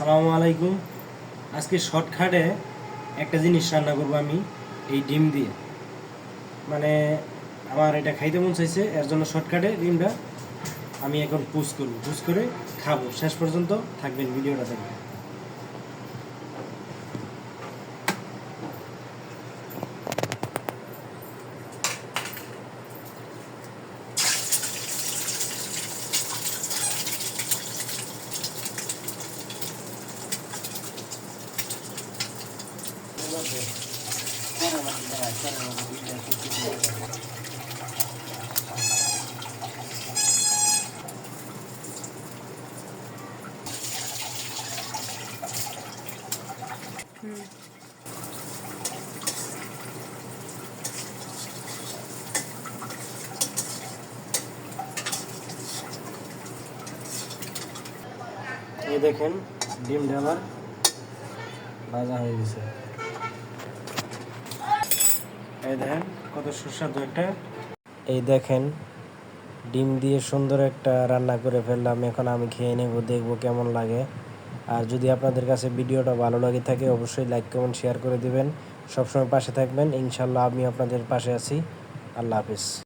আসসালামু আলাইকুম। আজকে শর্টকাটে একটা জিনিস রান্না করব আমি, এই ডিম দিয়ে। মানে আমার এটা খাইতে মন চাইছে, এর জন্য শর্টকাটে ডিমটা আমি এখন পুষ করব, পুষ করে খাবো। শেষ পর্যন্ত থাকবেন, ভিডিওটা দেখবেন। এই দেখেন ডিমটা আমার ভাজা হয়ে গেছে। এই দেখেন কত সুস্বাদু একটা, এই দেখেন ডিম দিয়ে সুন্দর একটা রান্না করে ফেললাম। এখন আমি খেয়ে নেব, দেখবো কেমন লাগে। আর যদি আপনাদের কাছে ভিডিওটা ভালো লাগে থাকে অবশ্যই লাইক কমেন্ট শেয়ার করে দিবেন। সবসময় পাশে থাকবেন, ইনশাল্লাহ আমি আপনাদের পাশে আছি। আল্লাহ হাফিজ।